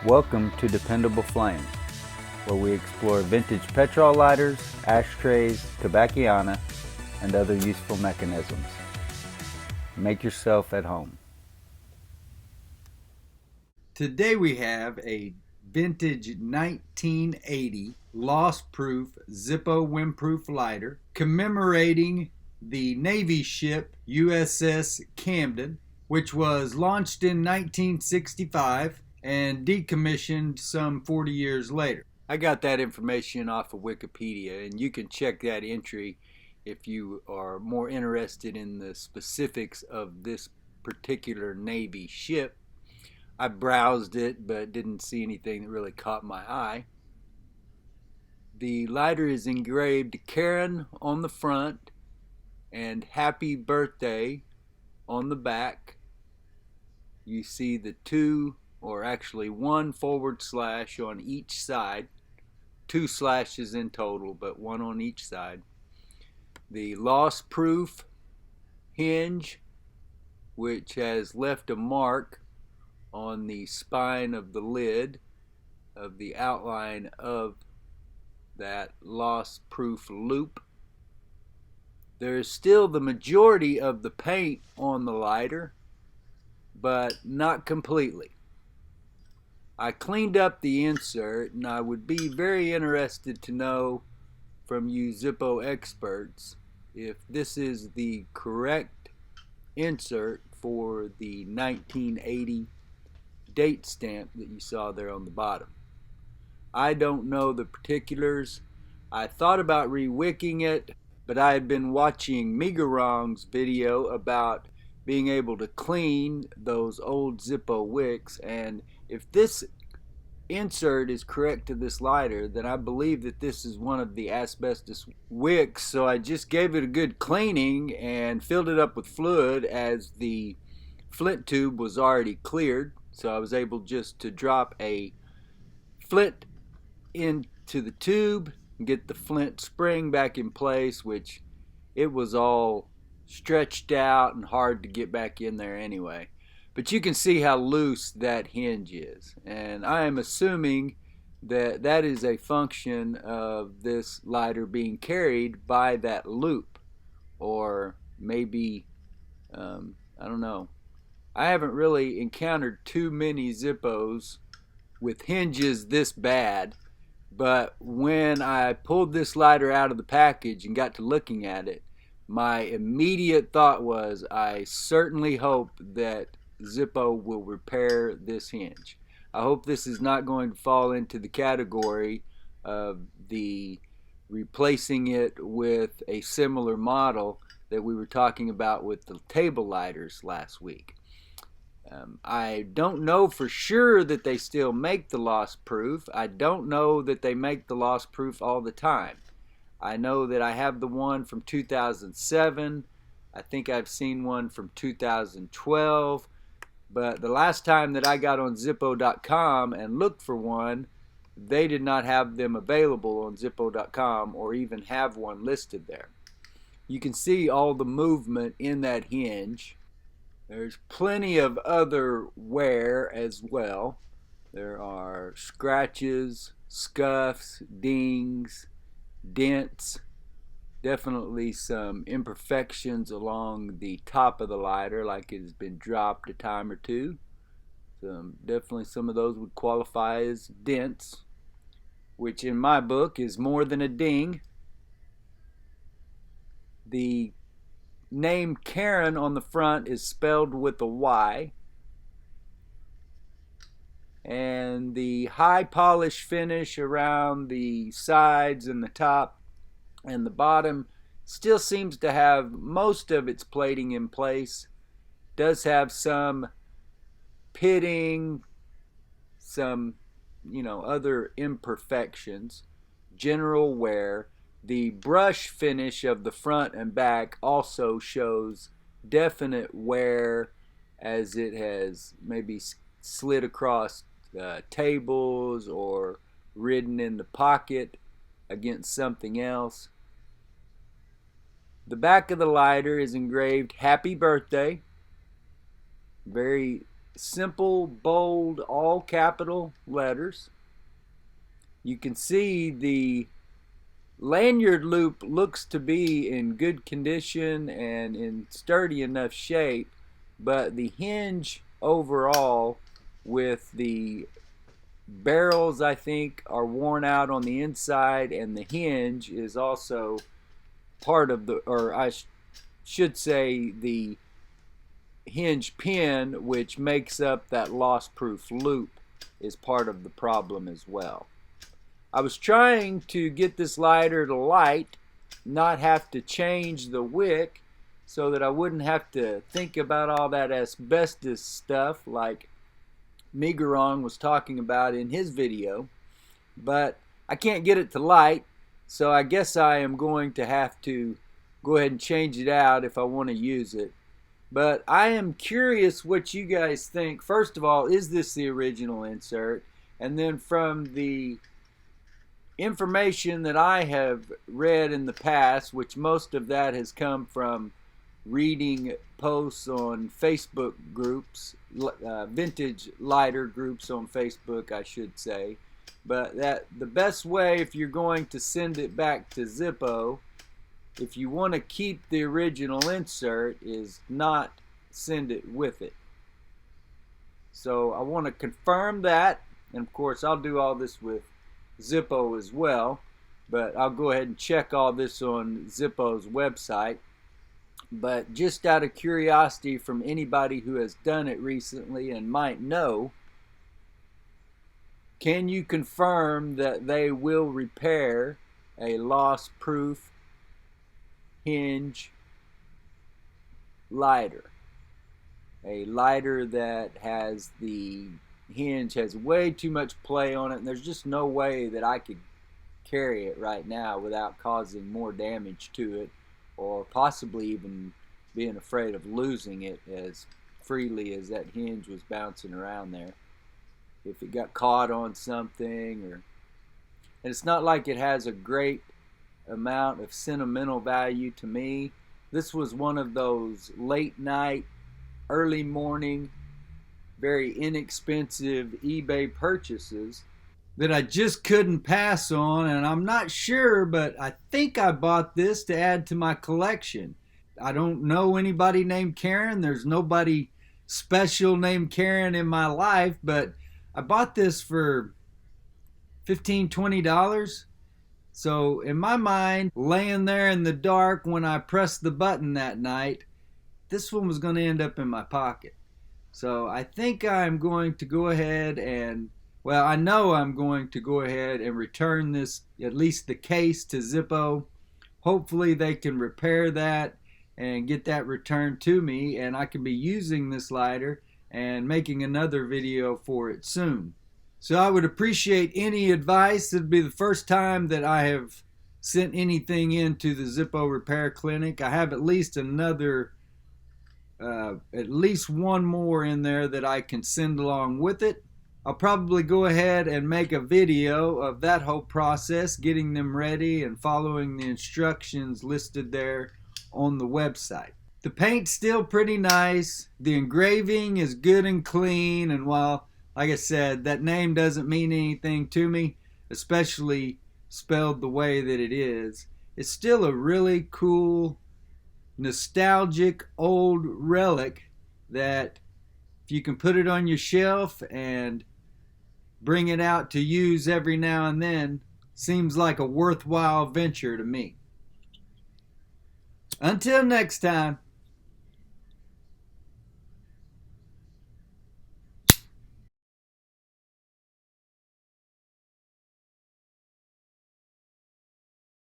Welcome to Dependable Flame, where we explore vintage petrol lighters, ashtrays, tobacciana, and other useful mechanisms. Make yourself at home. Today we have a vintage 1980 Lossproof Zippo windproof lighter commemorating the Navy ship USS Camden, which was launched in 1965 and decommissioned some 40 years later. I got that information off of Wikipedia, and you can check that entry if you are more interested in the specifics of this particular Navy ship. I browsed it but didn't see anything that really caught my eye. The lighter is engraved Karen on the front and Happy Birthday on the back. You see the two, or actually one forward slash on each side. Two slashes in total, but one on each side. The loss-proof hinge, which has left a mark on the spine of the lid of the outline of that loss-proof loop. There is still the majority of the paint on the lighter, but not completely. I cleaned up the insert, and I would be very interested to know from you Zippo experts if this is the correct insert for the 1980 date stamp that you saw there on the bottom. I don't know the particulars. I thought about re-wicking it, but I had been watching Migarong's video about being able to clean those old Zippo wicks, and if this insert is correct to this lighter, then I believe that this is one of the asbestos wicks. So I just gave it a good cleaning and filled it up with fluid, as the flint tube was already cleared. So I was able just to drop a flint into the tube and get the flint spring back in place, which it was all stretched out and hard to get back in there anyway. But you can see how loose that hinge is, and I am assuming that that is a function of this lighter being carried by that loop, or maybe I don't know. I haven't really encountered too many Zippos with hinges this bad, but when I pulled this lighter out of the package and got to looking at it, my immediate thought was, I certainly hope that Zippo will repair this hinge. I hope this is not going to fall into the category of the replacing it with a similar model that we were talking about with the table lighters last week. I don't know for sure that they still make the loss proof. I don't know that they make the loss proof all the time. I know that I have the one from 2007. I think I've seen one from 2012. But the last time that I got on Zippo.com and looked for one, they did not have them available on Zippo.com or even have one listed there. You can see all the movement in that hinge. There's plenty of other wear as well. There are scratches, scuffs, dings, dents, definitely some imperfections along the top of the lighter, like it has been dropped a time or two. Definitely some of those would qualify as dents, which in my book is more than a ding. The name Karen on the front is spelled with a Y, and the high polish finish around the sides and the top and the bottom still seems to have most of its plating in place. Does have some pitting, some other imperfections, general wear. The brush finish of the front and back also shows definite wear, as it has maybe slid across tables or ridden in the pocket against something else. The back of the lighter is engraved Happy Birthday, very simple, bold, all capital letters. You can see the lanyard loop looks to be in good condition and in sturdy enough shape, but the hinge overall with the barrels, I think, are worn out on the inside, and the hinge is also part of the, or I should say the hinge pin, which makes up that loss-proof loop, is part of the problem as well. I was trying to get this lighter to light, not have to change the wick, so that I wouldn't have to think about all that asbestos stuff like Migarong was talking about in his video. But I can't get it to light, so I guess I am going to have to go ahead and change it out if I want to use it. But I am curious what you guys think. First of all, is this the original insert? And then from the information that I have read in the past, which most of that has come from reading posts on Facebook groups, vintage lighter groups on Facebook, I should say, but that the best way, if you're going to send it back to Zippo, if you want to keep the original insert, is not send it with it. So I want to confirm that, and of course I'll do all this with Zippo as well, but I'll go ahead and check all this on Zippo's website. But just out of curiosity from anybody who has done it recently and might know, can you confirm that they will repair a loss-proof hinge lighter? A lighter that has the hinge has way too much play on it, and there's just no way that I could carry it right now without causing more damage to it, or possibly even being afraid of losing it as freely as that hinge was bouncing around there. If it got caught on something, or, and it's not like it has a great amount of sentimental value to me. This was one of those late night, early morning, very inexpensive eBay purchases that I just couldn't pass on, and I'm not sure, but I think I bought this to add to my collection. I don't know anybody named Karen. There's nobody special named Karen in my life, but I bought this for $15, $20. So in my mind, laying there in the dark when I pressed the button that night, this one was going to end up in my pocket. So I think I'm going to go ahead and, well, I know I'm going to go ahead and return this, at least the case, to Zippo. Hopefully they can repair that and get that returned to me, and I can be using this lighter and making another video for it soon. So I would appreciate any advice. It'd be the first time that I have sent anything into the Zippo Repair Clinic. I have at least another, at least one more in there that I can send along with it. I'll probably go ahead and make a video of that whole process, getting them ready and following the instructions listed there on the website. The paint's still pretty nice. The engraving is good and clean, and while, like I said, that name doesn't mean anything to me, especially spelled the way that it is, it's still a really cool, nostalgic old relic that if you can put it on your shelf and bring it out to use every now and then, seems like a worthwhile venture to me. Until next time.